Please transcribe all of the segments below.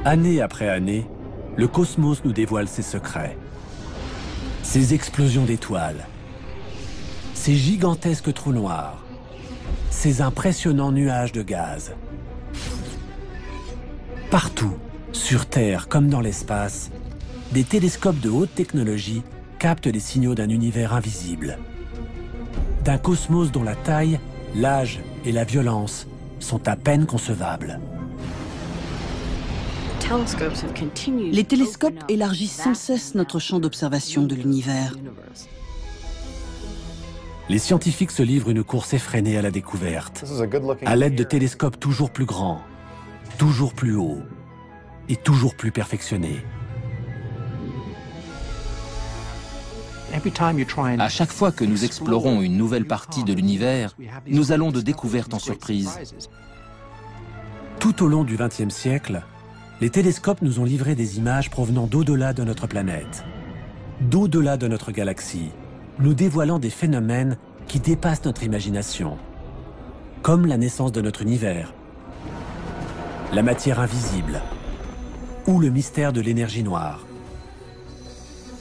Année après année, le cosmos nous dévoile ses secrets. Ses explosions d'étoiles, ses gigantesques trous noirs, ces impressionnants nuages de gaz. Partout, sur Terre comme dans l'espace, des télescopes de haute technologie captent les signaux d'un univers invisible. D'un cosmos dont la taille, l'âge et la violence sont à peine concevables. Les télescopes élargissent sans cesse notre champ d'observation de l'univers. Les scientifiques se livrent une course effrénée à la découverte, à l'aide de télescopes toujours plus grands, toujours plus hauts et toujours plus perfectionnés. À chaque fois que nous explorons une nouvelle partie de l'univers, nous allons de découverte en surprise. Tout au long du XXe siècle, les télescopes nous ont livré des images provenant d'au-delà de notre planète, d'au-delà de notre galaxie, nous dévoilant des phénomènes qui dépassent notre imagination, comme la naissance de notre univers, la matière invisible ou le mystère de l'énergie noire.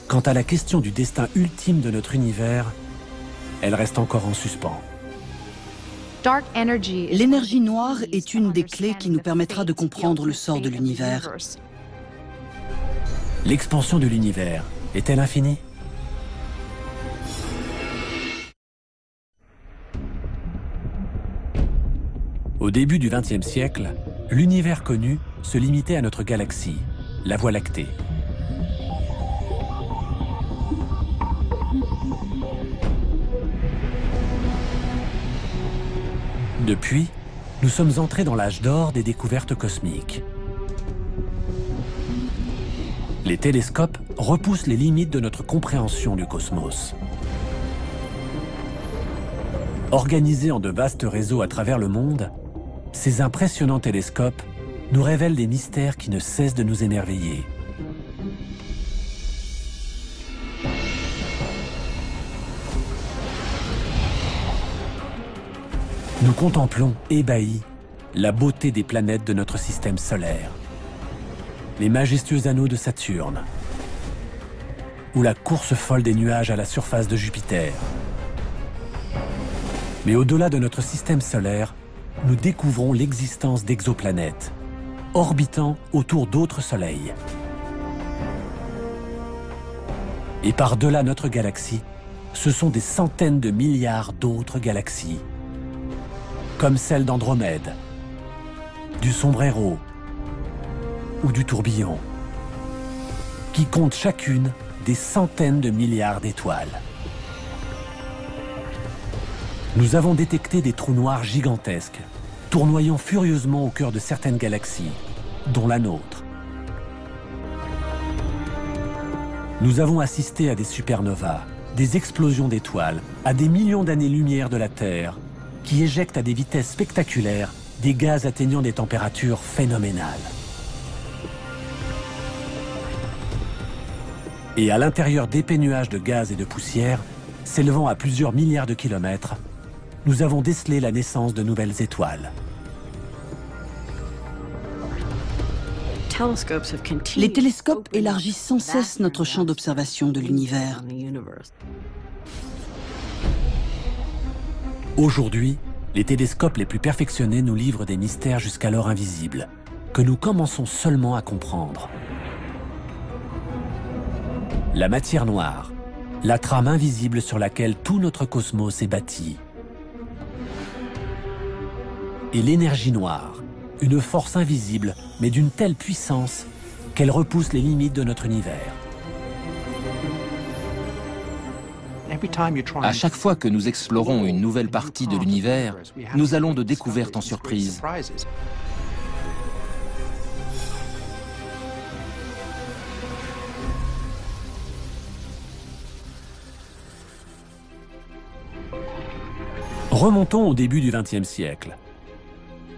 Quant à la question du destin ultime de notre univers, elle reste encore en suspens. L'énergie noire est une des clés qui nous permettra de comprendre le sort de l'univers. L'expansion de l'univers est-elle infinie? Au début du XXe siècle, l'univers connu se limitait à notre galaxie, la Voie lactée. Depuis, nous sommes entrés dans l'âge d'or des découvertes cosmiques. Les télescopes repoussent les limites de notre compréhension du cosmos. Organisés en de vastes réseaux à travers le monde, ces impressionnants télescopes nous révèlent des mystères qui ne cessent de nous émerveiller. Nous contemplons, ébahis, la beauté des planètes de notre système solaire, les majestueux anneaux de Saturne, ou la course folle des nuages à la surface de Jupiter. Mais au-delà de notre système solaire, nous découvrons l'existence d'exoplanètes, orbitant autour d'autres soleils. Et par-delà notre galaxie, ce sont des centaines de milliards d'autres galaxies, comme celle d'Andromède, du Sombrero ou du Tourbillon, qui comptent chacune des centaines de milliards d'étoiles. Nous avons détecté des trous noirs gigantesques, tournoyant furieusement au cœur de certaines galaxies, dont la nôtre. Nous avons assisté à des supernovas, des explosions d'étoiles, à des millions d'années-lumière de la Terre, qui éjectent à des vitesses spectaculaires des gaz atteignant des températures phénoménales. Et à l'intérieur d'épais nuages de gaz et de poussière, s'élevant à plusieurs milliards de kilomètres, nous avons décelé la naissance de nouvelles étoiles. Les télescopes élargissent sans cesse notre champ d'observation de l'univers. Aujourd'hui, les télescopes les plus perfectionnés nous livrent des mystères jusqu'alors invisibles, que nous commençons seulement à comprendre. La matière noire, la trame invisible sur laquelle tout notre cosmos est bâti. Et l'énergie noire, une force invisible, mais d'une telle puissance qu'elle repousse les limites de notre univers. À chaque fois que nous explorons une nouvelle partie de l'univers, nous allons de découverte en surprise. Remontons au début du XXe siècle.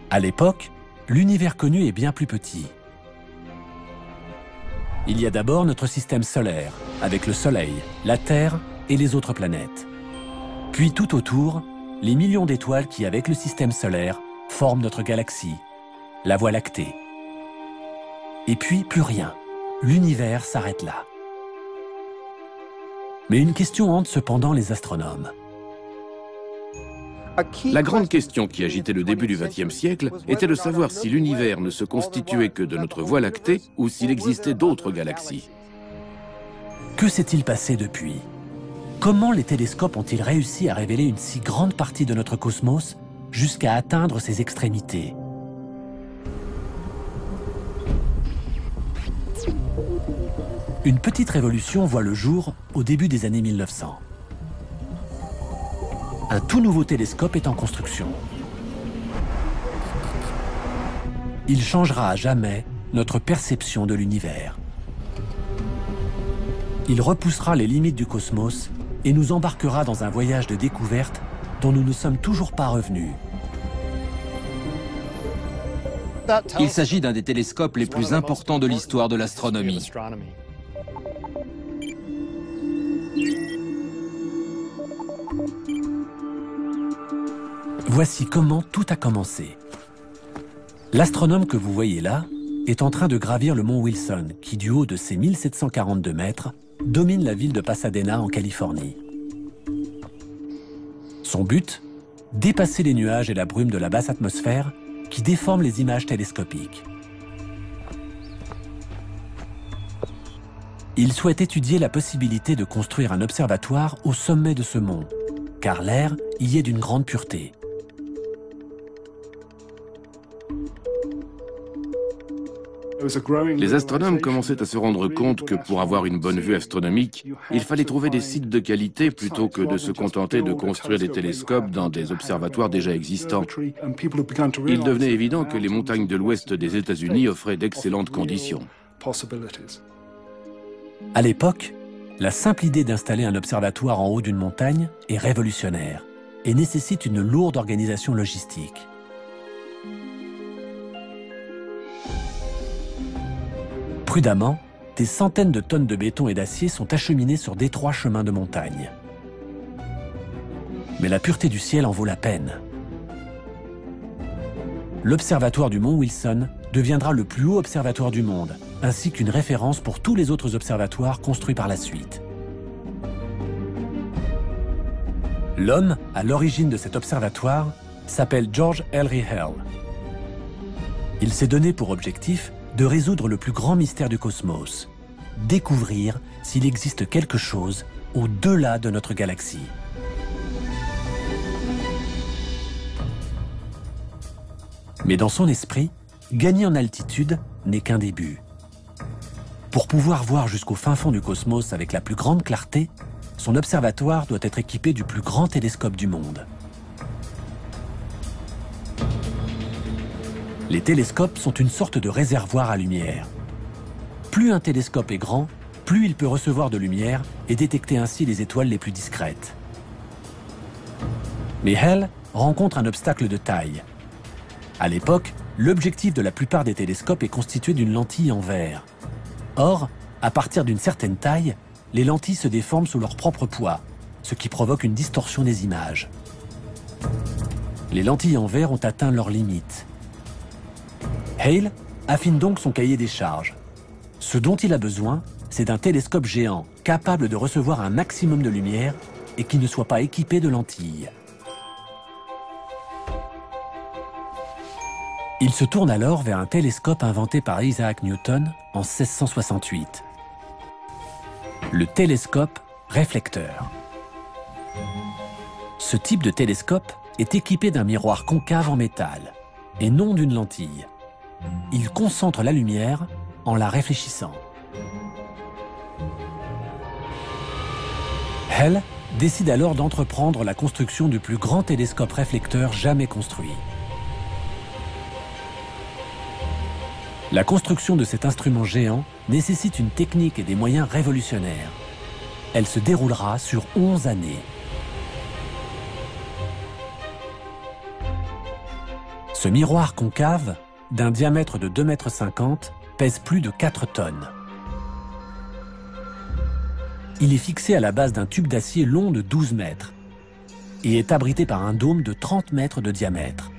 À l'époque, l'univers connu est bien plus petit. Il y a d'abord notre système solaire, avec le Soleil, la Terre et les autres planètes. Puis tout autour, les millions d'étoiles qui, avec le système solaire, forment notre galaxie, la Voie lactée. Et puis, plus rien. L'univers s'arrête là. Mais une question hante cependant les astronomes. La grande question qui agitait le début du XXe siècle était de savoir si l'univers ne se constituait que de notre Voie lactée ou s'il existait d'autres galaxies. Que s'est-il passé depuis? Comment les télescopes ont-ils réussi à révéler une si grande partie de notre cosmos jusqu'à atteindre ses extrémités? Une petite révolution voit le jour au début des années 1900. Un tout nouveau télescope est en construction. Il changera à jamais notre perception de l'univers. Il repoussera les limites du cosmos et nous embarquera dans un voyage de découverte dont nous ne sommes toujours pas revenus. Il s'agit d'un des télescopes les plus importants de l'histoire de l'astronomie. Voici comment tout a commencé. L'astronome que vous voyez là est en train de gravir le mont Wilson, qui du haut de ses 1742 mètres, domine la ville de Pasadena en Californie. Son but? Dépasser les nuages et la brume de la basse atmosphère qui déforment les images télescopiques. Il souhaite étudier la possibilité de construire un observatoire au sommet de ce mont, car l'air y est d'une grande pureté. Les astronomes commençaient à se rendre compte que pour avoir une bonne vue astronomique, il fallait trouver des sites de qualité plutôt que de se contenter de construire des télescopes dans des observatoires déjà existants. Il devenait évident que les montagnes de l'ouest des États-Unis offraient d'excellentes conditions. À l'époque, la simple idée d'installer un observatoire en haut d'une montagne est révolutionnaire et nécessite une lourde organisation logistique. Prudemment, des centaines de tonnes de béton et d'acier sont acheminées sur d'étroits chemins de montagne. Mais la pureté du ciel en vaut la peine. L'observatoire du mont Wilson deviendra le plus haut observatoire du monde, ainsi qu'une référence pour tous les autres observatoires construits par la suite. L'homme à l'origine de cet observatoire s'appelle George Ellery Hale. Il s'est donné pour objectif de résoudre le plus grand mystère du cosmos, découvrir s'il existe quelque chose au-delà de notre galaxie. Mais dans son esprit, gagner en altitude n'est qu'un début. Pour pouvoir voir jusqu'au fin fond du cosmos avec la plus grande clarté, son observatoire doit être équipé du plus grand télescope du monde. Les télescopes sont une sorte de réservoir à lumière. Plus un télescope est grand, plus il peut recevoir de lumière et détecter ainsi les étoiles les plus discrètes. Mais Hale rencontre un obstacle de taille. À l'époque, l'objectif de la plupart des télescopes est constitué d'une lentille en verre. Or, à partir d'une certaine taille, les lentilles se déforment sous leur propre poids, ce qui provoque une distorsion des images. Les lentilles en verre ont atteint leurs limites. Hale affine donc son cahier des charges. Ce dont il a besoin, c'est d'un télescope géant capable de recevoir un maximum de lumière et qui ne soit pas équipé de lentilles. Il se tourne alors vers un télescope inventé par Isaac Newton en 1668. Le télescope réflecteur. Ce type de télescope est équipé d'un miroir concave en métal et non d'une lentille. Il concentre la lumière en la réfléchissant. Hale décide alors d'entreprendre la construction du plus grand télescope réflecteur jamais construit. La construction de cet instrument géant nécessite une technique et des moyens révolutionnaires. Elle se déroulera sur 11 années. Ce miroir concave, d'un diamètre de 2,50 m, pèse plus de 4 tonnes. Il est fixé à la base d'un tube d'acier long de 12 mètres et est abrité par un dôme de 30 mètres de diamètre.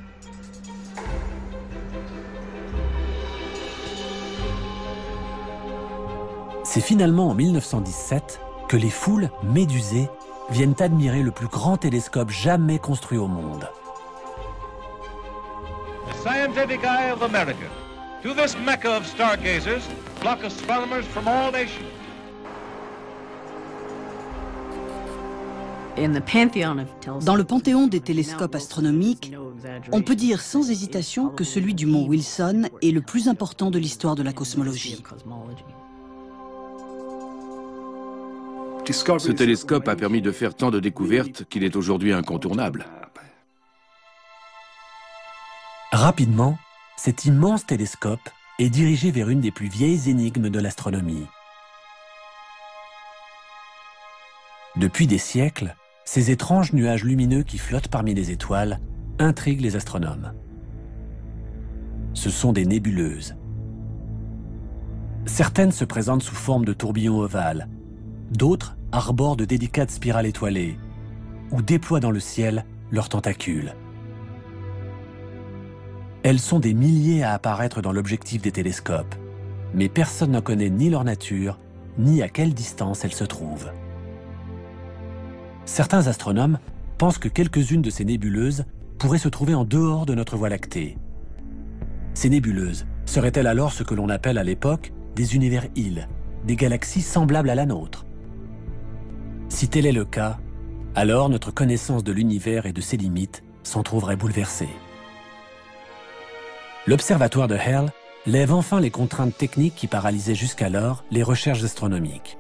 C'est finalement en 1917 que les foules, médusées, viennent admirer le plus grand télescope jamais construit au monde. The scientific eye of America. To this mecca of stargazers flock astronomers from all nations. Dans le panthéon des télescopes astronomiques, on peut dire sans hésitation que celui du mont Wilson est le plus important de l'histoire de la cosmologie. Ce télescope a permis de faire tant de découvertes qu'il est aujourd'hui incontournable. Rapidement, cet immense télescope est dirigé vers une des plus vieilles énigmes de l'astronomie. Depuis des siècles, ces étranges nuages lumineux qui flottent parmi les étoiles intriguent les astronomes. Ce sont des nébuleuses. Certaines se présentent sous forme de tourbillons ovales, d'autres arborent de délicates spirales étoilées ou déploient dans le ciel leurs tentacules. Elles sont des milliers à apparaître dans l'objectif des télescopes, mais personne n'en connaît ni leur nature, ni à quelle distance elles se trouvent. Certains astronomes pensent que quelques-unes de ces nébuleuses pourraient se trouver en dehors de notre Voie lactée. Ces nébuleuses seraient-elles alors ce que l'on appelle à l'époque des univers-îles, des galaxies semblables à la nôtre? Si tel est le cas, alors notre connaissance de l'univers et de ses limites s'en trouverait bouleversée. L'observatoire de Hale lève enfin les contraintes techniques qui paralysaient jusqu'alors les recherches astronomiques.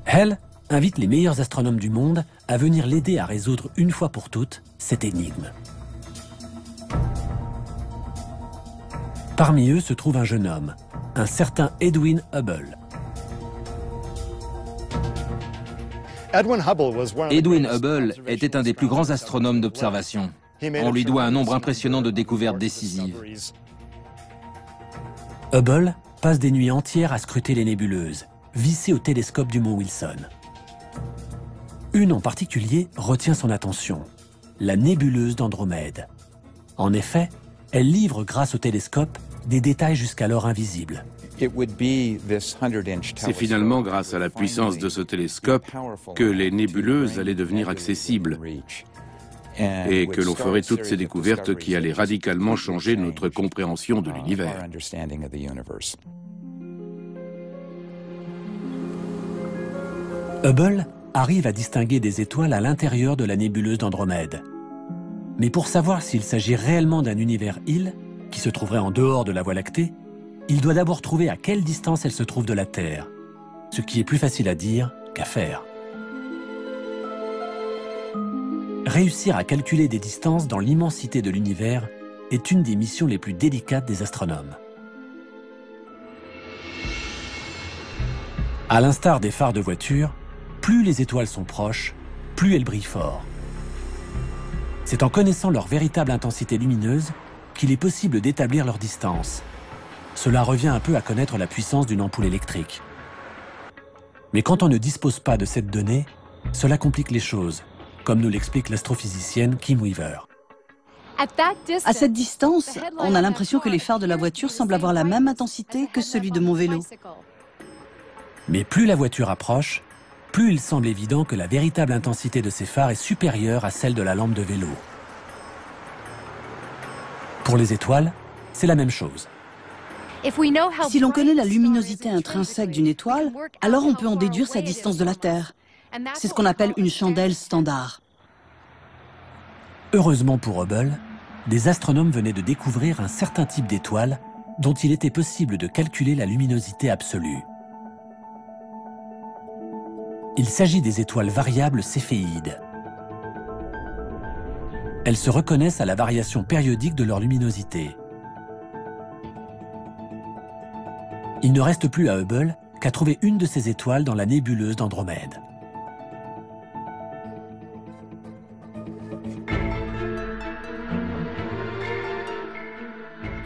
Hale invite les meilleurs astronomes du monde à venir l'aider à résoudre une fois pour toutes cette énigme. Parmi eux se trouve un jeune homme, un certain Edwin Hubble. Edwin Hubble était un des plus grands astronomes d'observation. On lui doit un nombre impressionnant de découvertes décisives. Hubble passe des nuits entières à scruter les nébuleuses, vissées au télescope du mont Wilson. Une en particulier retient son attention, la nébuleuse d'Andromède. En effet, elle livre grâce au télescope des détails jusqu'alors invisibles. C'est finalement grâce à la puissance de ce télescope que les nébuleuses allaient devenir accessibles et que l'on ferait toutes ces découvertes qui allaient radicalement changer notre compréhension de l'univers. Hubble arrive à distinguer des étoiles à l'intérieur de la nébuleuse d'Andromède. Mais pour savoir s'il s'agit réellement d'un univers-île, qui se trouverait en dehors de la Voie lactée, il doit d'abord trouver à quelle distance elle se trouve de la Terre, ce qui est plus facile à dire qu'à faire. Réussir à calculer des distances dans l'immensité de l'univers est une des missions les plus délicates des astronomes. À l'instar des phares de voiture, plus les étoiles sont proches, plus elles brillent fort. C'est en connaissant leur véritable intensité lumineuse qu'il est possible d'établir leur distance. Cela revient un peu à connaître la puissance d'une ampoule électrique. Mais quand on ne dispose pas de cette donnée, cela complique les choses, comme nous l'explique l'astrophysicienne Kim Weaver. À cette distance, on a l'impression que les phares de la voiture semblent avoir la même intensité que celui de mon vélo. Mais plus la voiture approche, plus il semble évident que la véritable intensité de ces phares est supérieure à celle de la lampe de vélo. Pour les étoiles, c'est la même chose. Si l'on connaît la luminosité intrinsèque d'une étoile, alors on peut en déduire sa distance de la Terre. C'est ce qu'on appelle une chandelle standard. Heureusement pour Hubble, des astronomes venaient de découvrir un certain type d'étoile dont il était possible de calculer la luminosité absolue. Il s'agit des étoiles variables céphéides. Elles se reconnaissent à la variation périodique de leur luminosité. Il ne reste plus à Hubble qu'à trouver une de ces étoiles dans la nébuleuse d'Andromède.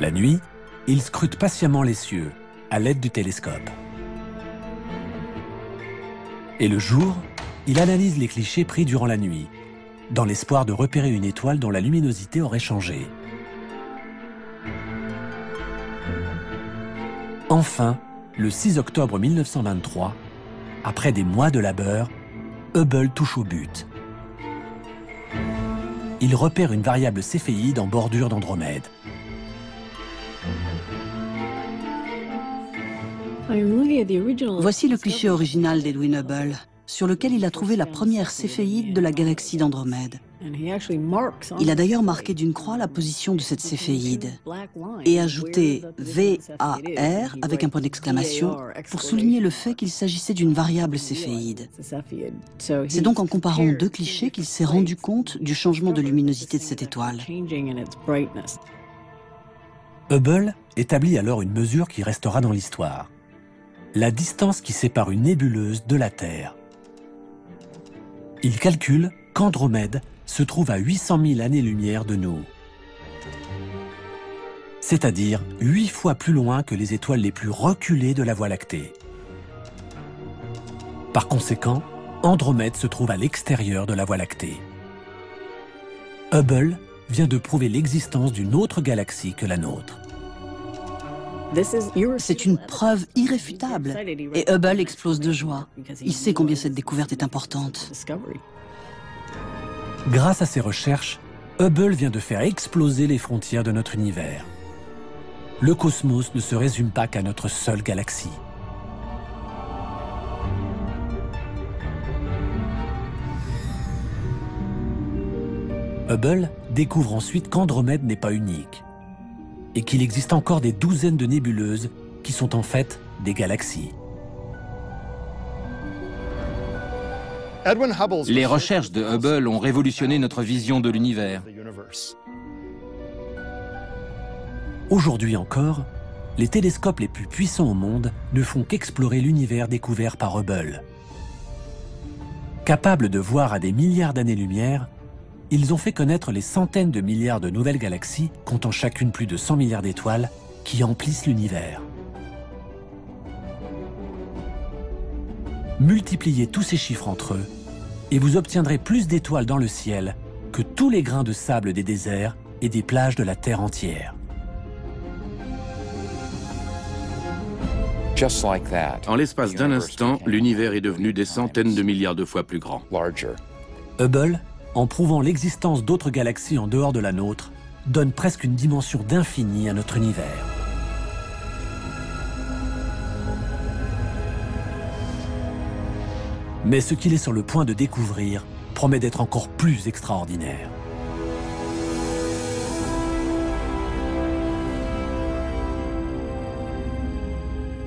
La nuit, il scrute patiemment les cieux, à l'aide du télescope. Et le jour, il analyse les clichés pris durant la nuit, dans l'espoir de repérer une étoile dont la luminosité aurait changé. Enfin, le 6 octobre 1923, après des mois de labeur, Hubble touche au but. Il repère une variable céphéide en bordure d'Andromède. Voici le cliché original d'Edwin Hubble, sur lequel il a trouvé la première céphéide de la galaxie d'Andromède. Il a d'ailleurs marqué d'une croix la position de cette céphéide et ajouté VAR avec un point d'exclamation pour souligner le fait qu'il s'agissait d'une variable céphéide. C'est donc en comparant deux clichés qu'il s'est rendu compte du changement de luminosité de cette étoile. Hubble établit alors une mesure qui restera dans l'histoire. La distance qui sépare une nébuleuse de la Terre. Il calcule qu'Andromède se trouve à 800 000 années-lumière de nous. C'est-à-dire 8 fois plus loin que les étoiles les plus reculées de la Voie lactée. Par conséquent, Andromède se trouve à l'extérieur de la Voie lactée. Hubble vient de prouver l'existence d'une autre galaxie que la nôtre. C'est une preuve irréfutable et Hubble explose de joie. Il sait combien cette découverte est importante. Grâce à ses recherches, Hubble vient de faire exploser les frontières de notre univers. Le cosmos ne se résume pas qu'à notre seule galaxie. Hubble découvre ensuite qu'Andromède n'est pas unique et qu'il existe encore des douzaines de nébuleuses qui sont en fait des galaxies. Les recherches de Hubble ont révolutionné notre vision de l'univers. Aujourd'hui encore, les télescopes les plus puissants au monde ne font qu'explorer l'univers découvert par Hubble. Capables de voir à des milliards d'années-lumière, ils ont fait connaître les centaines de milliards de nouvelles galaxies, comptant chacune plus de 100 milliards d'étoiles, qui emplissent l'univers. Multipliez tous ces chiffres entre eux, et vous obtiendrez plus d'étoiles dans le ciel que tous les grains de sable des déserts et des plages de la Terre entière. En l'espace d'un instant, l'univers est devenu des centaines de milliards de fois plus grand. Hubble, en prouvant l'existence d'autres galaxies en dehors de la nôtre, donne presque une dimension d'infini à notre univers. Mais ce qu'il est sur le point de découvrir promet d'être encore plus extraordinaire.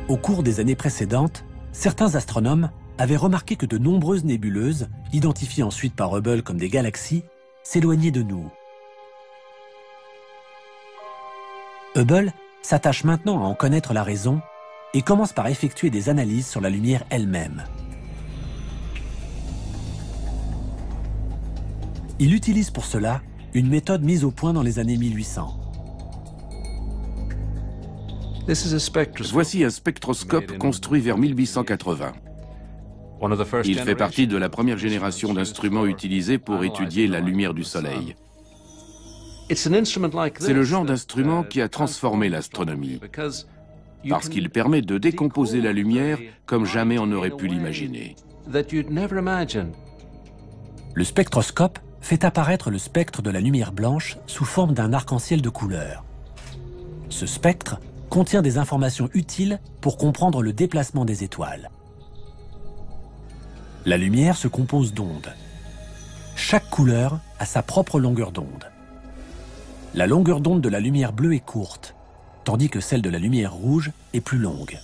Au cours des années précédentes, certains astronomes avaient remarqué que de nombreuses nébuleuses, identifiées ensuite par Hubble comme des galaxies, s'éloignaient de nous. Hubble s'attache maintenant à en connaître la raison et commence par effectuer des analyses sur la lumière elle-même. Il utilise pour cela une méthode mise au point dans les années 1800. Voici un spectroscope construit vers 1880. Il fait partie de la première génération d'instruments utilisés pour étudier la lumière du Soleil. C'est le genre d'instrument qui a transformé l'astronomie, parce qu'il permet de décomposer la lumière comme jamais on n'aurait pu l'imaginer. Le spectroscope fait apparaître le spectre de la lumière blanche sous forme d'un arc-en-ciel de couleurs. Ce spectre contient des informations utiles pour comprendre le déplacement des étoiles. La lumière se compose d'ondes. Chaque couleur a sa propre longueur d'onde. La longueur d'onde de la lumière bleue est courte, tandis que celle de la lumière rouge est plus longue.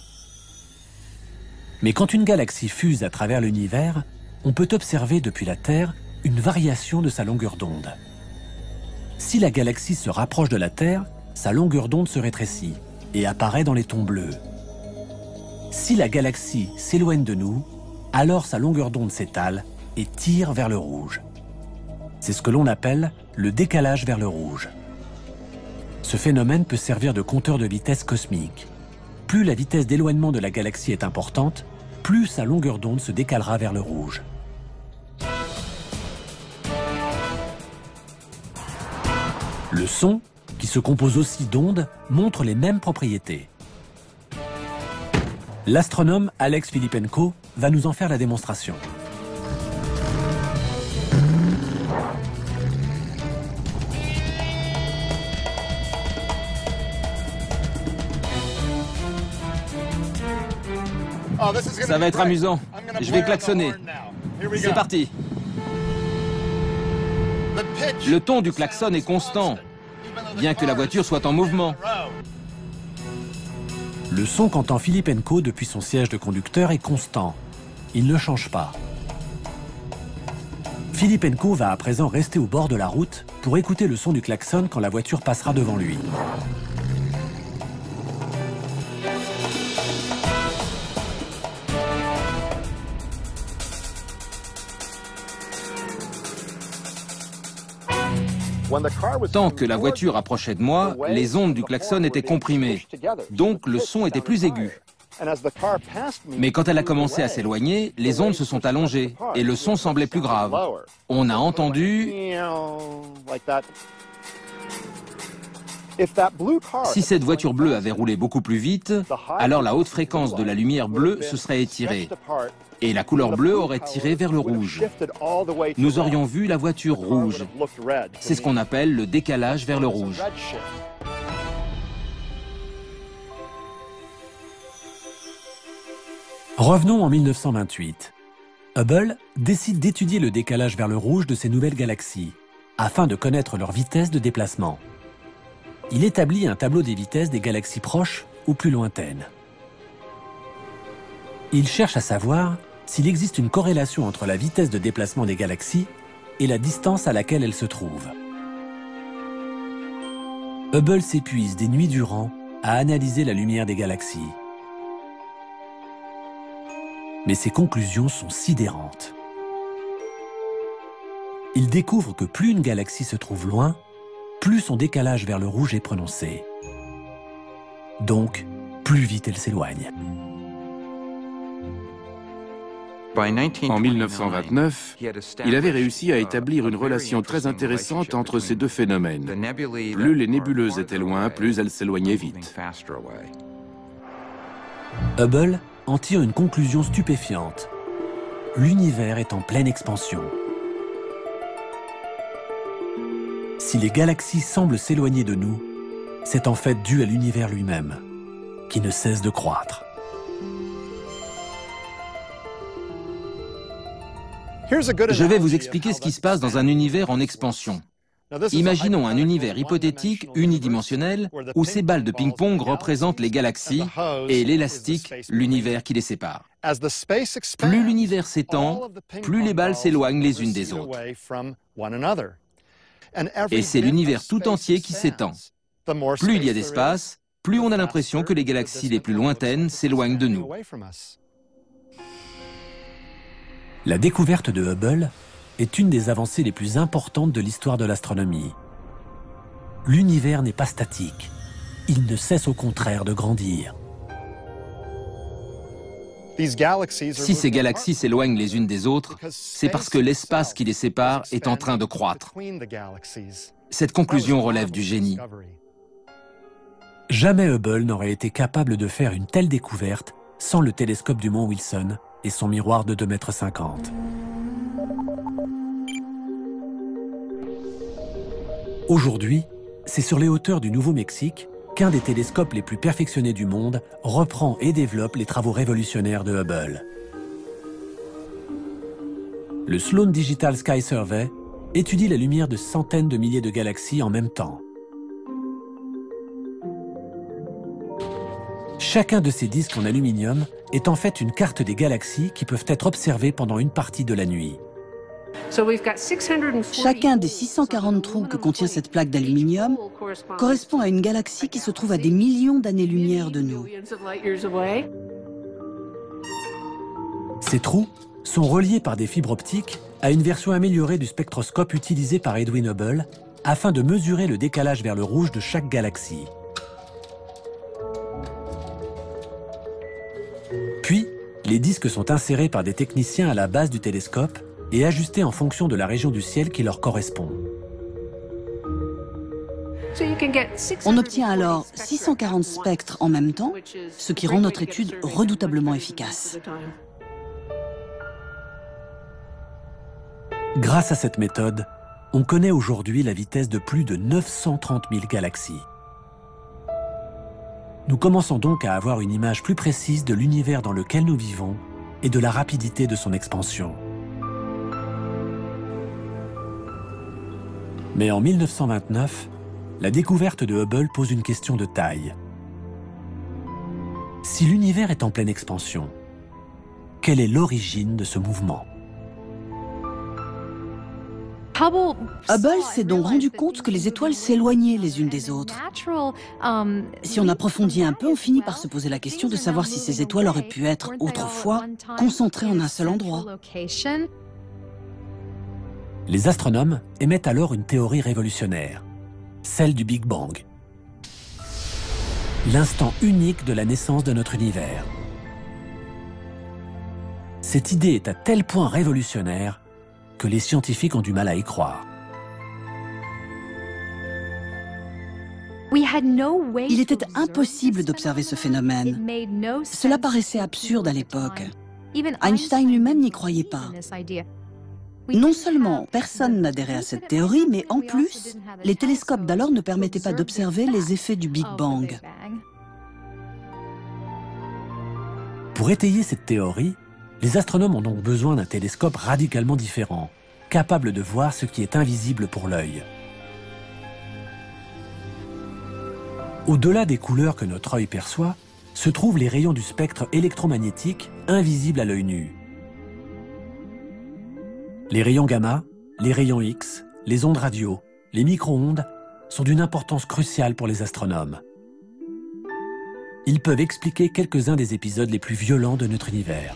Mais quand une galaxie fuse à travers l'univers, on peut observer depuis la Terre une variation de sa longueur d'onde. Si la galaxie se rapproche de la Terre, sa longueur d'onde se rétrécit et apparaît dans les tons bleus. Si la galaxie s'éloigne de nous, alors sa longueur d'onde s'étale et tire vers le rouge. C'est ce que l'on appelle le décalage vers le rouge. Ce phénomène peut servir de compteur de vitesse cosmique. Plus la vitesse d'éloignement de la galaxie est importante, plus sa longueur d'onde se décalera vers le rouge. Le son, qui se compose aussi d'ondes, montre les mêmes propriétés. L'astronome Alex Filippenko va nous en faire la démonstration. Ça va être amusant. Je vais klaxonner. C'est parti. Le ton du klaxon est constant, bien que la voiture soit en mouvement. Le son qu'entend Filippenko depuis son siège de conducteur est constant. Il ne change pas. Filippenko va à présent rester au bord de la route pour écouter le son du klaxon quand la voiture passera devant lui. Tant que la voiture approchait de moi, les ondes du klaxon étaient comprimées, donc le son était plus aigu. Mais quand elle a commencé à s'éloigner, les ondes se sont allongées et le son semblait plus grave. On a entendu... Si cette voiture bleue avait roulé beaucoup plus vite, alors la haute fréquence de la lumière bleue se serait étirée et la couleur bleue aurait tiré vers le rouge. Nous aurions vu la voiture rouge. C'est ce qu'on appelle le décalage vers le rouge. Revenons en 1928. Hubble décide d'étudier le décalage vers le rouge de ces nouvelles galaxies, afin de connaître leur vitesse de déplacement. Il établit un tableau des vitesses des galaxies proches ou plus lointaines. Il cherche à savoir s'il existe une corrélation entre la vitesse de déplacement des galaxies et la distance à laquelle elles se trouvent. Hubble s'épuise des nuits durant à analyser la lumière des galaxies. Mais ses conclusions sont sidérantes. Il découvre que plus une galaxie se trouve loin, plus son décalage vers le rouge est prononcé. Donc, plus vite elle s'éloigne. En 1929, il avait réussi à établir une relation très intéressante entre ces deux phénomènes. Plus les nébuleuses étaient loin, plus elles s'éloignaient vite. Hubble en tire une conclusion stupéfiante. L'univers est en pleine expansion. Si les galaxies semblent s'éloigner de nous, c'est en fait dû à l'univers lui-même, qui ne cesse de croître. Je vais vous expliquer ce qui se passe dans un univers en expansion. Imaginons un univers hypothétique unidimensionnel où ces balles de ping-pong représentent les galaxies et l'élastique, l'univers qui les sépare. Plus l'univers s'étend, plus les balles s'éloignent les unes des autres. Et c'est l'univers tout entier qui s'étend. Plus il y a d'espace, plus on a l'impression que les galaxies les plus lointaines s'éloignent de nous. La découverte de Hubble est une des avancées les plus importantes de l'histoire de l'astronomie. L'univers n'est pas statique. Il ne cesse au contraire de grandir. Si ces galaxies s'éloignent les unes des autres, c'est parce que l'espace qui les sépare est en train de croître. Cette conclusion relève du génie. Jamais Hubble n'aurait été capable de faire une telle découverte sans le télescope du mont Wilson et son miroir de 2,50 m. Aujourd'hui, c'est sur les hauteurs du Nouveau-Mexique qu'un des télescopes les plus perfectionnés du monde reprend et développe les travaux révolutionnaires de Hubble. Le Sloan Digital Sky Survey étudie la lumière de centaines de milliers de galaxies en même temps. Chacun de ces disques en aluminium est en fait une carte des galaxies qui peuvent être observées pendant une partie de la nuit. Chacun des 640 trous que contient cette plaque d'aluminium correspond à une galaxie qui se trouve à des millions d'années-lumière de nous. Ces trous sont reliés par des fibres optiques à une version améliorée du spectroscope utilisé par Edwin Hubble afin de mesurer le décalage vers le rouge de chaque galaxie. Puis, les disques sont insérés par des techniciens à la base du télescope et ajustés en fonction de la région du ciel qui leur correspond. On obtient alors 640 spectres en même temps, ce qui rend notre étude redoutablement efficace. Grâce à cette méthode, on connaît aujourd'hui la vitesse de plus de 930 000 galaxies. Nous commençons donc à avoir une image plus précise de l'univers dans lequel nous vivons et de la rapidité de son expansion. Mais en 1929, la découverte de Hubble pose une question de taille. Si l'univers est en pleine expansion, quelle est l'origine de ce mouvement ? Hubble s'est donc rendu compte que les étoiles s'éloignaient les unes des autres. Si on approfondit un peu, on finit par se poser la question de savoir si ces étoiles auraient pu être autrefois concentrées en un seul endroit. Les astronomes émettent alors une théorie révolutionnaire, celle du Big Bang. L'instant unique de la naissance de notre univers. Cette idée est à tel point révolutionnaire que les scientifiques ont du mal à y croire. Il était impossible d'observer ce phénomène. Cela paraissait absurde à l'époque. Einstein lui-même n'y croyait pas. Non seulement personne n'adhérait à cette théorie, mais en plus, les télescopes d'alors ne permettaient pas d'observer les effets du Big Bang. Pour étayer cette théorie, les astronomes ont donc besoin d'un télescope radicalement différent, capable de voir ce qui est invisible pour l'œil. Au-delà des couleurs que notre œil perçoit, se trouvent les rayons du spectre électromagnétique invisibles à l'œil nu. Les rayons gamma, les rayons X, les ondes radio, les micro-ondes sont d'une importance cruciale pour les astronomes. Ils peuvent expliquer quelques-uns des épisodes les plus violents de notre univers.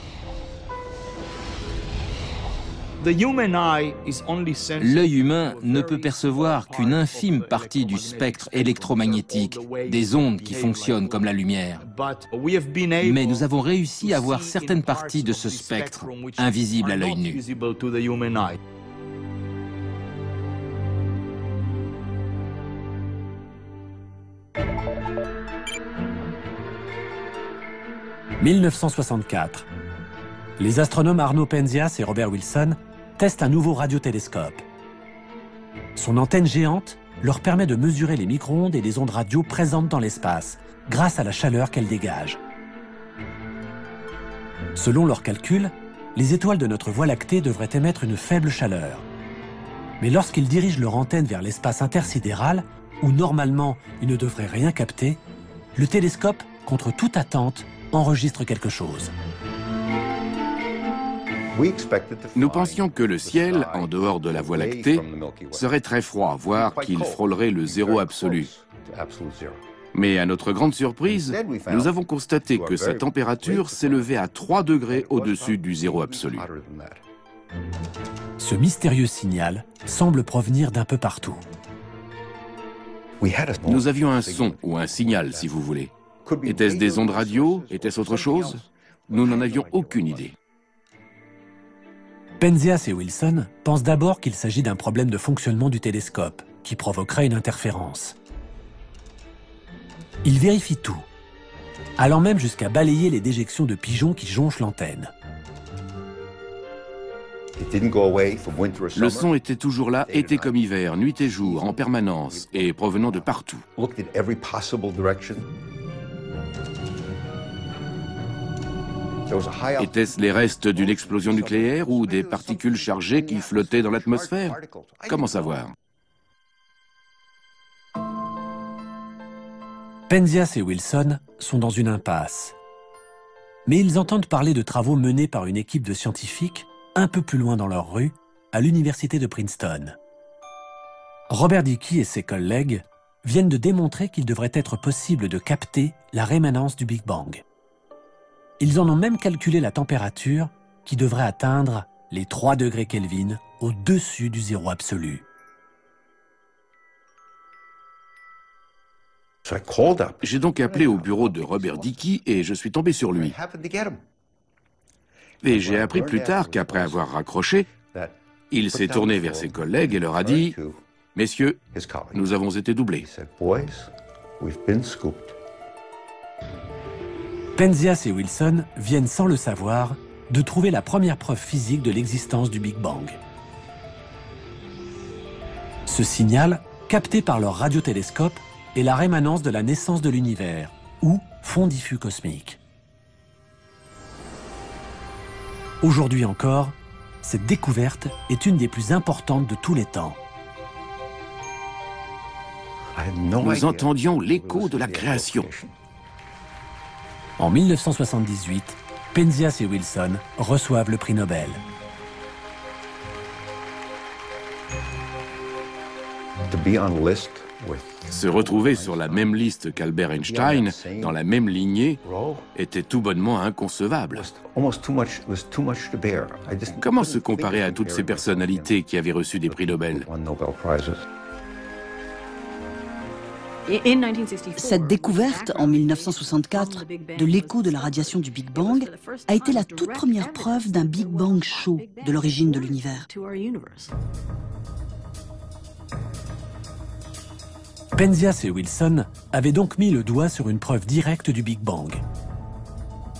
L'œil humain ne peut percevoir qu'une infime partie du spectre électromagnétique, des ondes qui fonctionnent comme la lumière. Mais nous avons réussi à voir certaines parties de ce spectre, invisibles à l'œil nu. « 1964. Les astronomes Arno Penzias et Robert Wilson testent un nouveau radiotélescope. Son antenne géante leur permet de mesurer les micro-ondes et les ondes radio présentes dans l'espace, grâce à la chaleur qu'elles dégagent. Selon leurs calculs, les étoiles de notre Voie lactée devraient émettre une faible chaleur. Mais lorsqu'ils dirigent leur antenne vers l'espace intersidéral, où normalement ils ne devraient rien capter, le télescope, contre toute attente, enregistre quelque chose. Nous pensions que le ciel, en dehors de la Voie lactée, serait très froid, voire qu'il frôlerait le zéro absolu. Mais à notre grande surprise, nous avons constaté que sa température s'élevait à 3 degrés au-dessus du zéro absolu. Ce mystérieux signal semble provenir d'un peu partout. Nous avions un son ou un signal, si vous voulez. Était-ce des ondes radio? Était-ce autre chose? Nous n'en avions aucune idée. Penzias et Wilson pensent d'abord qu'il s'agit d'un problème de fonctionnement du télescope, qui provoquerait une interférence. Ils vérifient tout, allant même jusqu'à balayer les déjections de pigeons qui jonchent l'antenne. Le son était toujours là, été comme hiver, nuit et jour, en permanence, et provenant de partout. Étaient-ce les restes d'une explosion nucléaire ou des particules chargées qui flottaient dans l'atmosphère? Comment savoir? Penzias et Wilson sont dans une impasse. Mais ils entendent parler de travaux menés par une équipe de scientifiques un peu plus loin dans leur rue, à l'université de Princeton. Robert Dicke et ses collègues viennent de démontrer qu'il devrait être possible de capter la rémanence du Big Bang. Ils en ont même calculé la température qui devrait atteindre les 3 degrés Kelvin au-dessus du zéro absolu. J'ai donc appelé au bureau de Robert Dicke et je suis tombé sur lui. Et j'ai appris plus tard qu'après avoir raccroché, il s'est tourné vers ses collègues et leur a dit « Messieurs, nous avons été doublés. Penzias et Wilson viennent sans le savoir de trouver la première preuve physique de l'existence du Big Bang. Ce signal, capté par leur radiotélescope, est la rémanence de la naissance de l'univers, ou fond diffus cosmique. Aujourd'hui encore, cette découverte est une des plus importantes de tous les temps. Nous entendions l'écho de la création. En 1978, Penzias et Wilson reçoivent le prix Nobel. Se retrouver sur la même liste qu'Albert Einstein, dans la même lignée, était tout bonnement inconcevable. Comment se comparer à toutes ces personnalités qui avaient reçu des prix Nobel? Cette découverte, en 1964, de l'écho de la radiation du Big Bang a été la toute première preuve d'un Big Bang chaud de l'origine de l'univers. Penzias et Wilson avaient donc mis le doigt sur une preuve directe du Big Bang.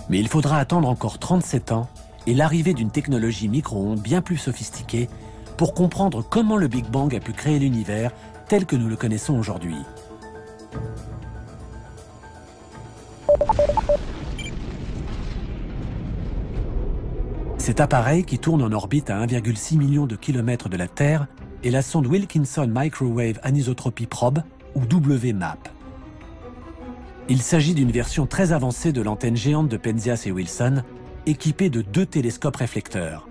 Mais il faudra attendre encore 37 ans et l'arrivée d'une technologie micro-ondes bien plus sophistiquée pour comprendre comment le Big Bang a pu créer l'univers tel que nous le connaissons aujourd'hui. Cet appareil, qui tourne en orbite à 1,6 million de kilomètres de la Terre, est la sonde Wilkinson Microwave Anisotropy Probe, ou WMAP. Il s'agit d'une version très avancée de l'antenne géante de Penzias et Wilson, équipée de 2 télescopes réflecteurs.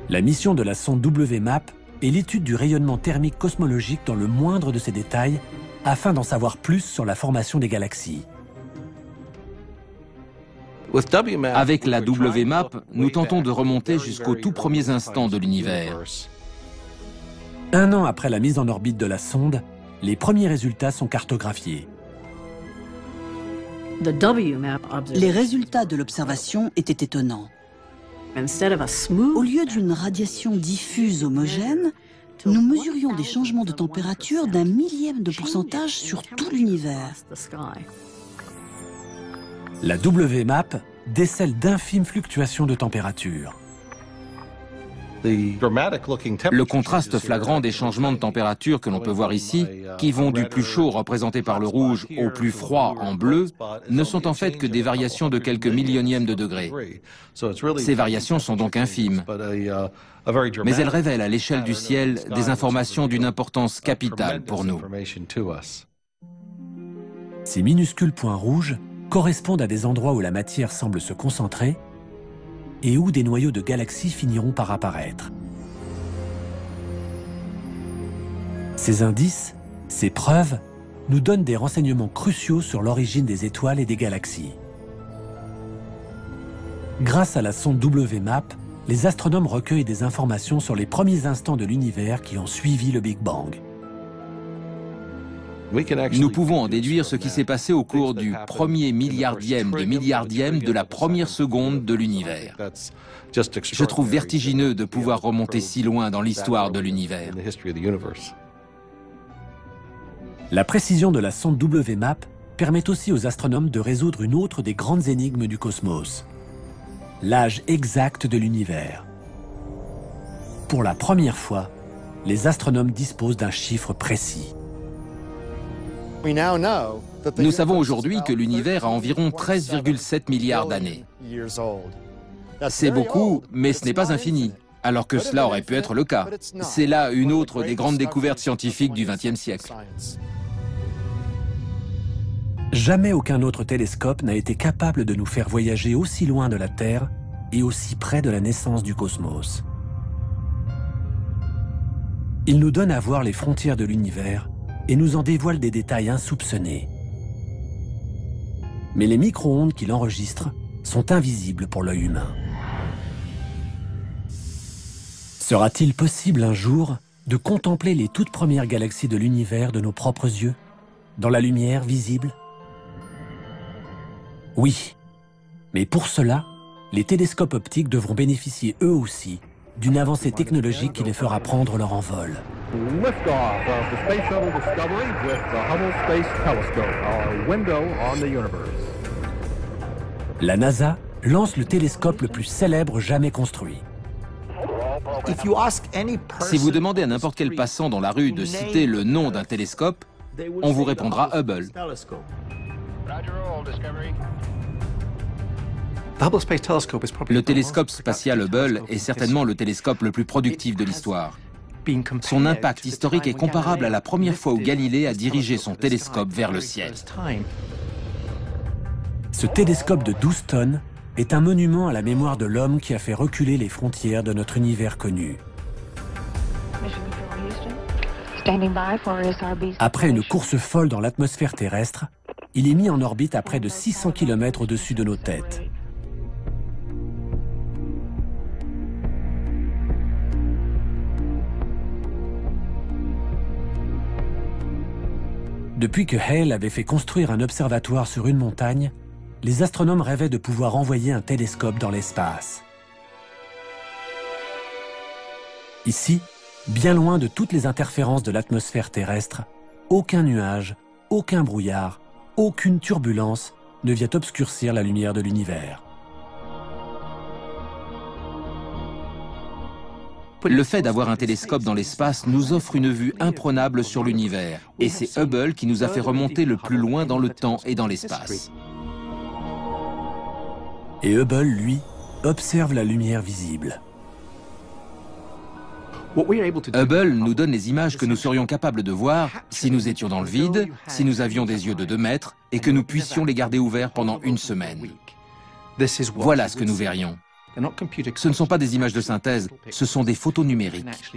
La mission de la sonde WMAP est l'étude du rayonnement thermique cosmologique dans le moindre de ses détails, afin d'en savoir plus sur la formation des galaxies. Avec la WMAP, nous tentons de remonter jusqu'aux tout premiers instants de l'univers. 1 an après la mise en orbite de la sonde, les premiers résultats sont cartographiés. Les résultats de l'observation étaient étonnants. Au lieu d'une radiation diffuse homogène, nous mesurions des changements de température d'1 millième de pourcentage sur tout l'univers. La WMAP décèle d'infimes fluctuations de température. Le contraste flagrant des changements de température que l'on peut voir ici, qui vont du plus chaud représenté par le rouge au plus froid en bleu, ne sont en fait que des variations de quelques millionièmes de degrés. Ces variations sont donc infimes, mais elles révèlent à l'échelle du ciel des informations d'une importance capitale pour nous. Ces minuscules points rouges correspondent à des endroits où la matière semble se concentrer et où des noyaux de galaxies finiront par apparaître. Ces indices, ces preuves, nous donnent des renseignements cruciaux sur l'origine des étoiles et des galaxies. Grâce à la sonde WMAP, les astronomes recueillent des informations sur les premiers instants de l'univers qui ont suivi le Big Bang. Nous pouvons en déduire ce qui s'est passé au cours du premier milliardième de la première seconde de l'univers. Je trouve vertigineux de pouvoir remonter si loin dans l'histoire de l'univers. La précision de la sonde WMAP permet aussi aux astronomes de résoudre une autre des grandes énigmes du cosmos: l'âge exact de l'univers. Pour la première fois, les astronomes disposent d'un chiffre précis. Nous savons aujourd'hui que l'univers a environ 13,7 milliards d'années. C'est beaucoup, mais ce n'est pas infini, alors que cela aurait pu être le cas. C'est là une autre des grandes découvertes scientifiques du XXe siècle. Jamais aucun autre télescope n'a été capable de nous faire voyager aussi loin de la Terre et aussi près de la naissance du cosmos. Il nous donne à voir les frontières de l'univers et nous en dévoile des détails insoupçonnés. Mais les micro-ondes qu'il enregistre sont invisibles pour l'œil humain. Sera-t-il possible un jour de contempler les toutes premières galaxies de l'univers de nos propres yeux, dans la lumière visible? Oui, mais pour cela, les télescopes optiques devront bénéficier eux aussi d'une avancée technologique qui les fera prendre leur envol. Liftoff of the Space Shuttle Discovery with the Hubble Space Telescope, our window on the universe. La NASA lance le télescope le plus célèbre jamais construit. Si vous demandez à n'importe quel passant dans la rue de citer le nom d'un télescope, on vous répondra Hubble. Le télescope spatial Hubble est certainement le télescope le plus productif de l'histoire. Son impact historique est comparable à la première fois où Galilée a dirigé son télescope vers le ciel. Ce télescope de 12 tonnes est un monument à la mémoire de l'homme qui a fait reculer les frontières de notre univers connu. Après une course folle dans l'atmosphère terrestre, il est mis en orbite à près de 600 km au-dessus de nos têtes. Depuis que Hale avait fait construire un observatoire sur une montagne, les astronomes rêvaient de pouvoir envoyer un télescope dans l'espace. Ici, bien loin de toutes les interférences de l'atmosphère terrestre, aucun nuage, aucun brouillard, aucune turbulence ne vient obscurcir la lumière de l'univers. Le fait d'avoir un télescope dans l'espace nous offre une vue imprenable sur l'univers, et c'est Hubble qui nous a fait remonter le plus loin dans le temps et dans l'espace. Et Hubble, lui, observe la lumière visible. Hubble nous donne les images que nous serions capables de voir si nous étions dans le vide, si nous avions des yeux de 2 mètres, et que nous puissions les garder ouverts pendant 1 semaine. Voilà ce que nous verrions. Ce ne sont pas des images de synthèse, ce sont des photos numériques.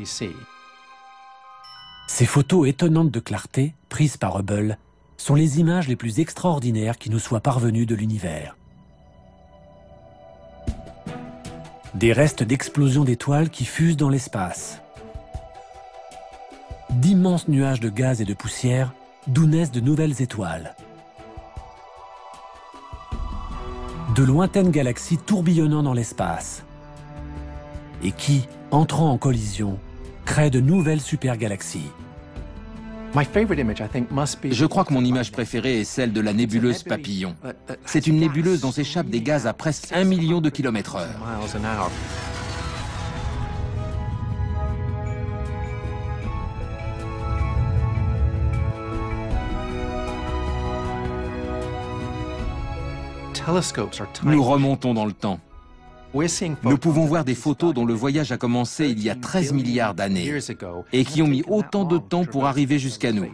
Ces photos étonnantes de clarté, prises par Hubble, sont les images les plus extraordinaires qui nous soient parvenues de l'univers. Des restes d'explosions d'étoiles qui fusent dans l'espace. D'immenses nuages de gaz et de poussière d'où naissent de nouvelles étoiles. De lointaines galaxies tourbillonnant dans l'espace et qui, entrant en collision, créent de nouvelles supergalaxies. Je crois que mon image préférée est celle de la nébuleuse Papillon. C'est une nébuleuse dont s'échappent des gaz à presque 1 million de km/h. Nous remontons dans le temps. Nous pouvons voir des photos dont le voyage a commencé il y a 13 milliards d'années et qui ont mis autant de temps pour arriver jusqu'à nous.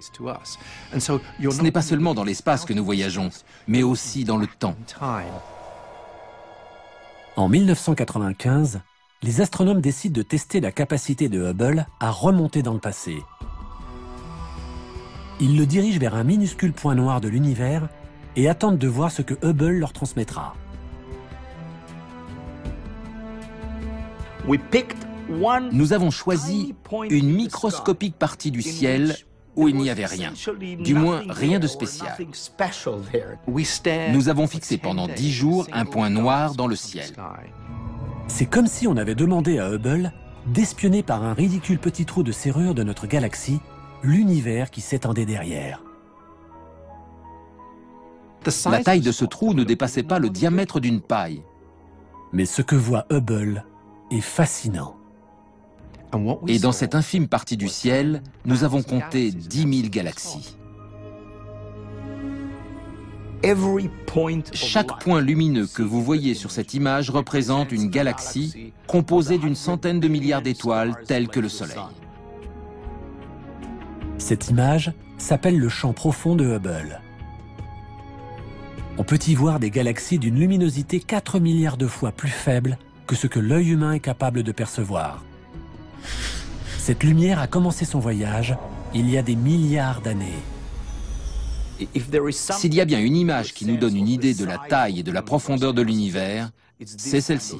Ce n'est pas seulement dans l'espace que nous voyageons, mais aussi dans le temps. En 1995, les astronomes décident de tester la capacité de Hubble à remonter dans le passé. Ils le dirigent vers un minuscule point noir de l'univers et attendent de voir ce que Hubble leur transmettra. Nous avons choisi une microscopique partie du ciel où il n'y avait rien, du moins rien de spécial. Nous avons fixé pendant 10 jours un point noir dans le ciel. C'est comme si on avait demandé à Hubble d'espionner par un ridicule petit trou de serrure de notre galaxie l'univers qui s'étendait derrière. La taille de ce trou ne dépassait pas le diamètre d'une paille. Mais ce que voit Hubble est fascinant. Et dans cette infime partie du ciel, nous avons compté 10 000 galaxies. Chaque point lumineux que vous voyez sur cette image représente une galaxie composée d'une centaine de milliards d'étoiles telles que le Soleil. Cette image s'appelle le champ profond de Hubble. On peut y voir des galaxies d'une luminosité 4 milliards de fois plus faible que ce que l'œil humain est capable de percevoir. Cette lumière a commencé son voyage il y a des milliards d'années. S'il y a bien une image qui nous donne une idée de la taille et de la profondeur de l'univers, c'est celle-ci.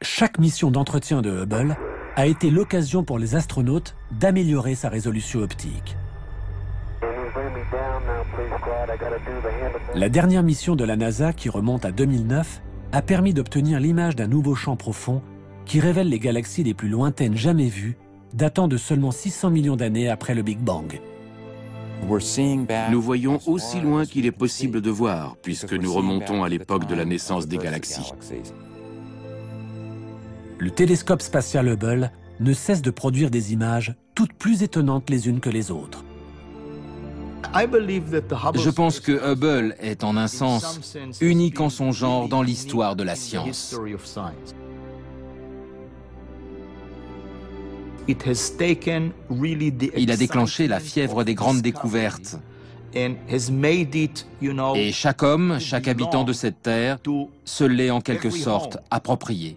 Chaque mission d'entretien de Hubble a été l'occasion pour les astronautes d'améliorer sa résolution optique. La dernière mission de la NASA, qui remonte à 2009, a permis d'obtenir l'image d'un nouveau champ profond qui révèle les galaxies les plus lointaines jamais vues, datant de seulement 600 millions d'années après le Big Bang. Nous voyons aussi loin qu'il est possible de voir, puisque nous remontons à l'époque de la naissance des galaxies. Le télescope spatial Hubble ne cesse de produire des images toutes plus étonnantes les unes que les autres. Je pense que Hubble est en un sens unique en son genre dans l'histoire de la science. Il a déclenché la fièvre des grandes découvertes. Et chaque homme, chaque habitant de cette terre, se l'est en quelque sorte approprié.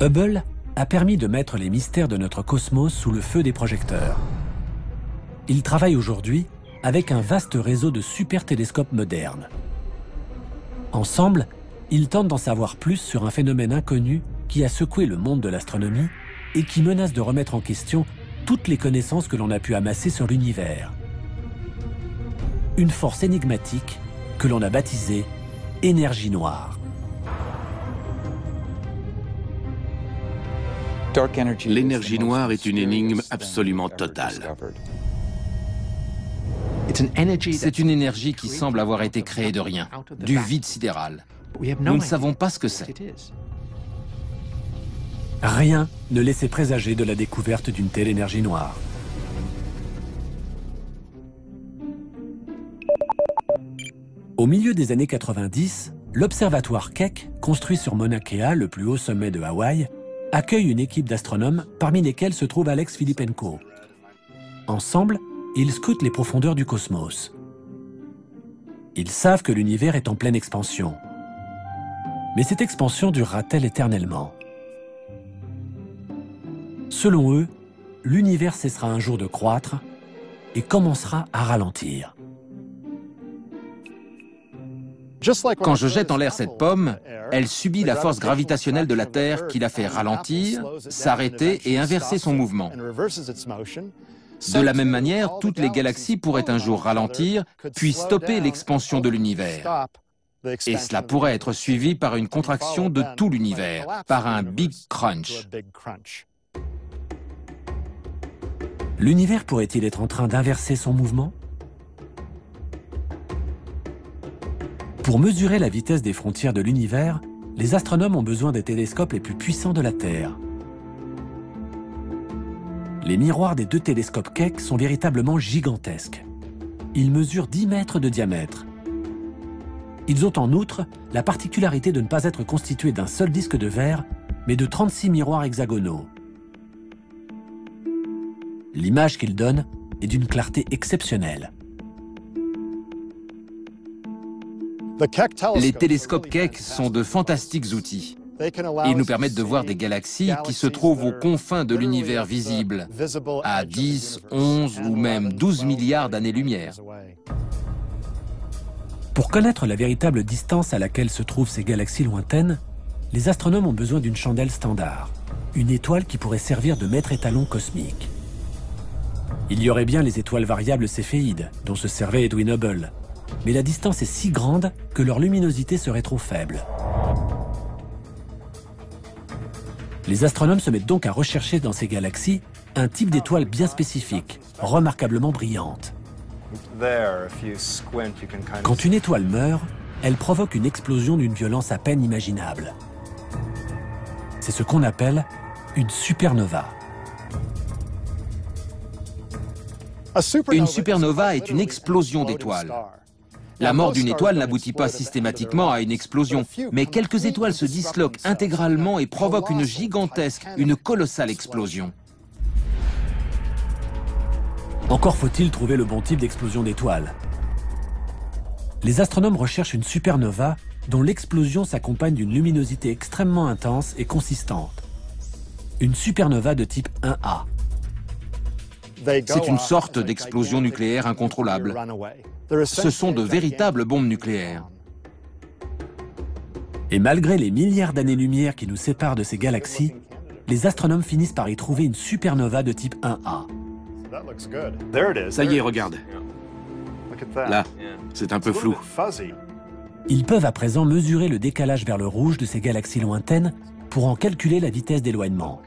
Hubble a permis de mettre les mystères de notre cosmos sous le feu des projecteurs. Il travaille aujourd'hui avec un vaste réseau de super télescopes modernes. Ensemble, ils tentent d'en savoir plus sur un phénomène inconnu qui a secoué le monde de l'astronomie et qui menace de remettre en question toutes les connaissances que l'on a pu amasser sur l'univers. Une force énigmatique que l'on a baptisée énergie noire. L'énergie noire est une énigme absolument totale. C'est une énergie qui semble avoir été créée de rien, du vide sidéral. Nous ne savons pas ce que c'est. Rien ne laissait présager de la découverte d'une telle énergie noire. Au milieu des années 90, l'observatoire Keck, construit sur Mauna Kea, le plus haut sommet de Hawaï, accueille une équipe d'astronomes, parmi lesquels se trouve Alex Filippenko. Ensemble, ils scrutent les profondeurs du cosmos. Ils savent que l'univers est en pleine expansion. Mais cette expansion durera-t-elle éternellement? Selon eux, l'univers cessera un jour de croître et commencera à ralentir. Quand je jette en l'air cette pomme, elle subit la force gravitationnelle de la Terre qui la fait ralentir, s'arrêter et inverser son mouvement. De la même manière, toutes les galaxies pourraient un jour ralentir, puis stopper l'expansion de l'univers. Et cela pourrait être suivi par une contraction de tout l'univers, par un Big Crunch. L'univers pourrait-il être en train d'inverser son mouvement? Pour mesurer la vitesse des frontières de l'univers, les astronomes ont besoin des télescopes les plus puissants de la Terre. Les miroirs des deux télescopes Keck sont véritablement gigantesques. Ils mesurent 10 mètres de diamètre. Ils ont en outre la particularité de ne pas être constitués d'un seul disque de verre, mais de 36 miroirs hexagonaux. L'image qu'ils donnent est d'une clarté exceptionnelle. Les télescopes Keck sont de fantastiques outils. Ils nous permettent de voir des galaxies qui se trouvent aux confins de l'univers visible, à 10, 11 ou même 12 milliards d'années-lumière. Pour connaître la véritable distance à laquelle se trouvent ces galaxies lointaines, les astronomes ont besoin d'une chandelle standard, une étoile qui pourrait servir de maître étalon cosmique. Il y aurait bien les étoiles variables céphéides, dont se servait Edwin Hubble, mais la distance est si grande que leur luminosité serait trop faible. Les astronomes se mettent donc à rechercher dans ces galaxies un type d'étoile bien spécifique, remarquablement brillante. Quand une étoile meurt, elle provoque une explosion d'une violence à peine imaginable. C'est ce qu'on appelle une supernova. Une supernova est une explosion d'étoiles. La mort d'une étoile n'aboutit pas systématiquement à une explosion, mais quelques étoiles se disloquent intégralement et provoquent une gigantesque, une colossale explosion. Encore faut-il trouver le bon type d'explosion d'étoiles. Les astronomes recherchent une supernova dont l'explosion s'accompagne d'une luminosité extrêmement intense et consistante. Une supernova de type 1A. C'est une sorte d'explosion nucléaire incontrôlable. Ce sont de véritables bombes nucléaires. Et malgré les milliards d'années-lumière qui nous séparent de ces galaxies, les astronomes finissent par y trouver une supernova de type 1A. Ça y est, regarde. Là, c'est un peu flou. Ils peuvent à présent mesurer le décalage vers le rouge de ces galaxies lointaines pour en calculer la vitesse d'éloignement.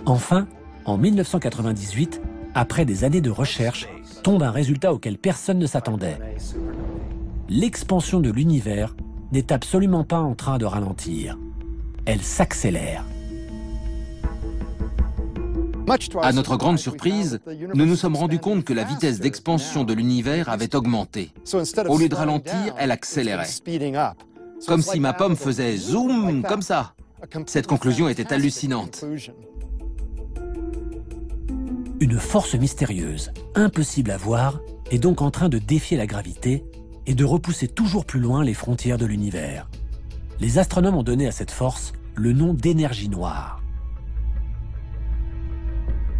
Enfin, en 1998, après des années de recherche, tombe un résultat auquel personne ne s'attendait. L'expansion de l'univers n'est absolument pas en train de ralentir. Elle s'accélère. À notre grande surprise, nous nous sommes rendus compte que la vitesse d'expansion de l'univers avait augmenté. Au lieu de ralentir, elle accélérait. Comme si ma pomme faisait zoom, comme ça. Cette conclusion était hallucinante. Une force mystérieuse, impossible à voir, est donc en train de défier la gravité et de repousser toujours plus loin les frontières de l'univers. Les astronomes ont donné à cette force le nom d'énergie noire.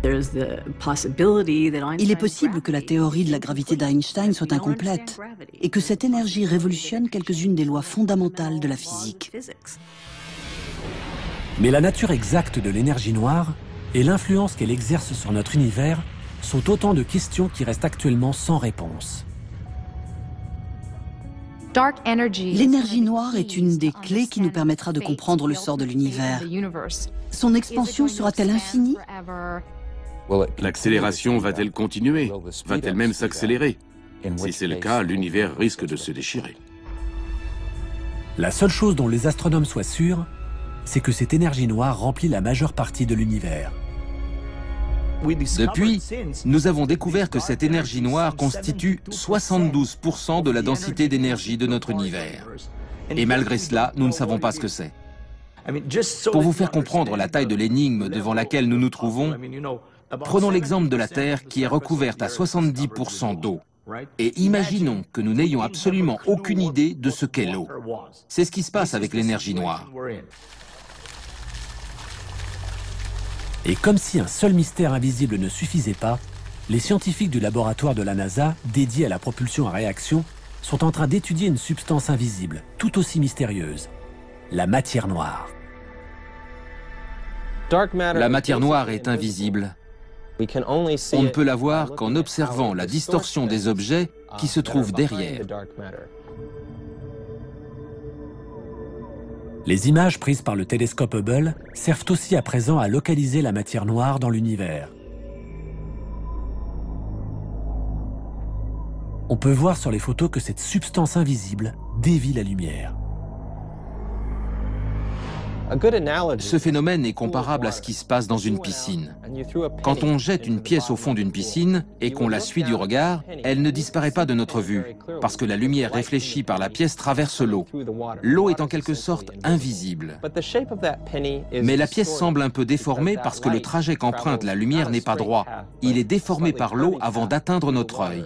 Il est possible que la théorie de la gravité d'Einstein soit incomplète et que cette énergie révolutionne quelques-unes des lois fondamentales de la physique. Mais la nature exacte de l'énergie noire et l'influence qu'elle exerce sur notre univers sont autant de questions qui restent actuellement sans réponse. L'énergie noire est une des clés qui nous permettra de comprendre le sort de l'univers. Son expansion sera-t-elle infinie ? L'accélération va-t-elle continuer? Va-t-elle même s'accélérer? Si c'est le cas, l'univers risque de se déchirer. La seule chose dont les astronomes soient sûrs, c'est que cette énergie noire remplit la majeure partie de l'univers. Depuis, nous avons découvert que cette énergie noire constitue 72% de la densité d'énergie de notre univers. Et malgré cela, nous ne savons pas ce que c'est. Pour vous faire comprendre la taille de l'énigme devant laquelle nous nous trouvons, prenons l'exemple de la Terre qui est recouverte à 70% d'eau. Et imaginons que nous n'ayons absolument aucune idée de ce qu'est l'eau. C'est ce qui se passe avec l'énergie noire. Et comme si un seul mystère invisible ne suffisait pas, les scientifiques du laboratoire de la NASA, dédiés à la propulsion à réaction, sont en train d'étudier une substance invisible, tout aussi mystérieuse, la matière noire. La matière noire est invisible. On ne peut la voir qu'en observant la distorsion des objets qui se trouvent derrière. Les images prises par le télescope Hubble servent aussi à présent à localiser la matière noire dans l'univers. On peut voir sur les photos que cette substance invisible dévie la lumière. Ce phénomène est comparable à ce qui se passe dans une piscine. Quand on jette une pièce au fond d'une piscine et qu'on la suit du regard, elle ne disparaît pas de notre vue, parce que la lumière réfléchie par la pièce traverse l'eau. L'eau est en quelque sorte invisible. Mais la pièce semble un peu déformée parce que le trajet qu'emprunte la lumière n'est pas droit. Il est déformé par l'eau avant d'atteindre notre œil.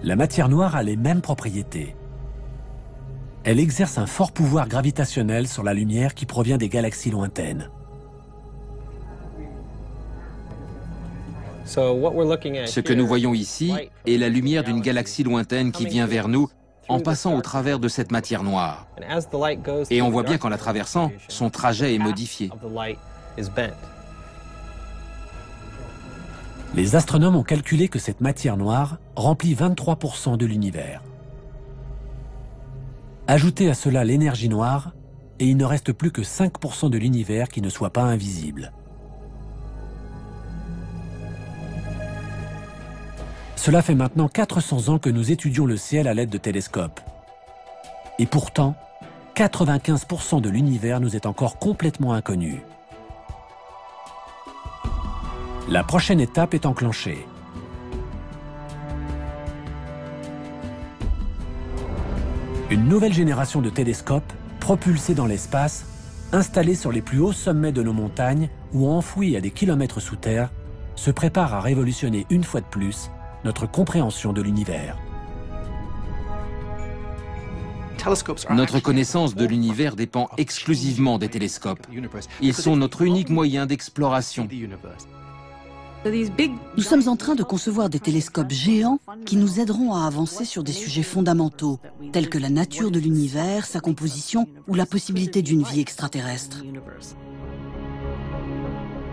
La matière noire a les mêmes propriétés. Elle exerce un fort pouvoir gravitationnel sur la lumière qui provient des galaxies lointaines. Ce que nous voyons ici est la lumière d'une galaxie lointaine qui vient vers nous en passant au travers de cette matière noire. Et on voit bien qu'en la traversant, son trajet est modifié. Les astronomes ont calculé que cette matière noire remplit 23% de l'univers. Ajoutez à cela l'énergie noire, et il ne reste plus que 5% de l'univers qui ne soit pas invisible. Cela fait maintenant 400 ans que nous étudions le ciel à l'aide de télescopes. Et pourtant, 95% de l'univers nous est encore complètement inconnu. La prochaine étape est enclenchée. Une nouvelle génération de télescopes, propulsés dans l'espace, installés sur les plus hauts sommets de nos montagnes ou enfouis à des kilomètres sous terre, se prépare à révolutionner une fois de plus notre compréhension de l'univers. Notre connaissance de l'univers dépend exclusivement des télescopes. Ils sont notre unique moyen d'exploration. Nous sommes en train de concevoir des télescopes géants qui nous aideront à avancer sur des sujets fondamentaux, tels que la nature de l'univers, sa composition ou la possibilité d'une vie extraterrestre.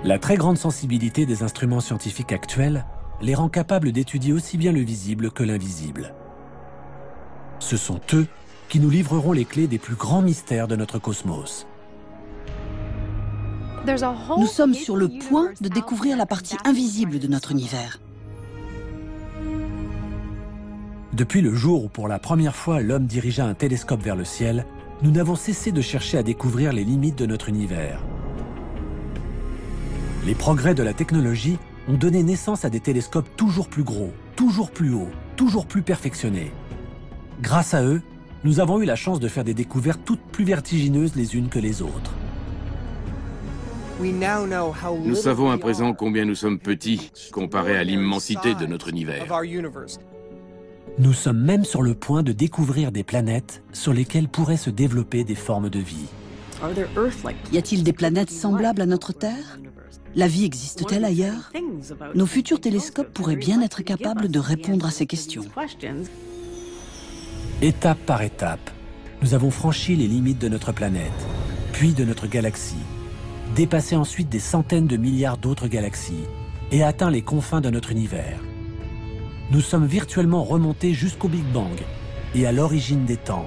La très grande sensibilité des instruments scientifiques actuels les rend capables d'étudier aussi bien le visible que l'invisible. Ce sont eux qui nous livreront les clés des plus grands mystères de notre cosmos. Nous sommes sur le point de découvrir la partie invisible de notre univers. Depuis le jour où pour la première fois l'homme dirigea un télescope vers le ciel, nous n'avons cessé de chercher à découvrir les limites de notre univers. Les progrès de la technologie ont donné naissance à des télescopes toujours plus gros, toujours plus hauts, toujours plus perfectionnés. Grâce à eux, nous avons eu la chance de faire des découvertes toutes plus vertigineuses les unes que les autres. Nous savons à présent combien nous sommes petits comparés à l'immensité de notre univers. Nous sommes même sur le point de découvrir des planètes sur lesquelles pourraient se développer des formes de vie. Y a-t-il des planètes semblables à notre Terre? La vie existe-t-elle ailleurs? Nos futurs télescopes pourraient bien être capables de répondre à ces questions. Étape par étape, nous avons franchi les limites de notre planète, puis de notre galaxie, dépassé ensuite des centaines de milliards d'autres galaxies et atteint les confins de notre univers. Nous sommes virtuellement remontés jusqu'au Big Bang et à l'origine des temps.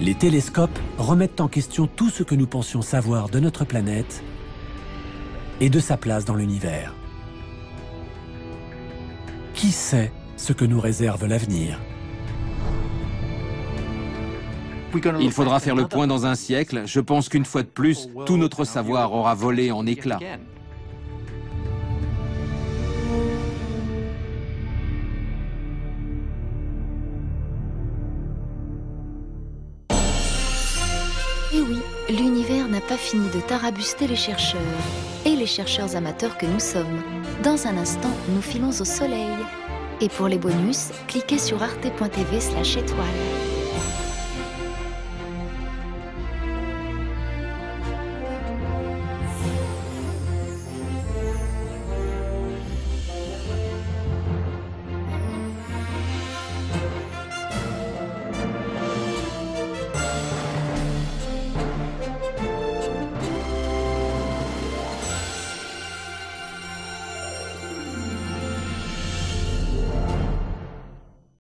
Les télescopes remettent en question tout ce que nous pensions savoir de notre planète et de sa place dans l'univers. Qui sait ce que nous réserve l'avenir? Il faudra faire le point dans un siècle. Je pense qu'une fois de plus, tout notre savoir aura volé en éclats. Et oui, l'univers n'a pas fini de tarabuster les chercheurs, et les chercheurs amateurs que nous sommes. Dans un instant, nous filons au soleil. Et pour les bonus, cliquez sur arte.tv/étoile.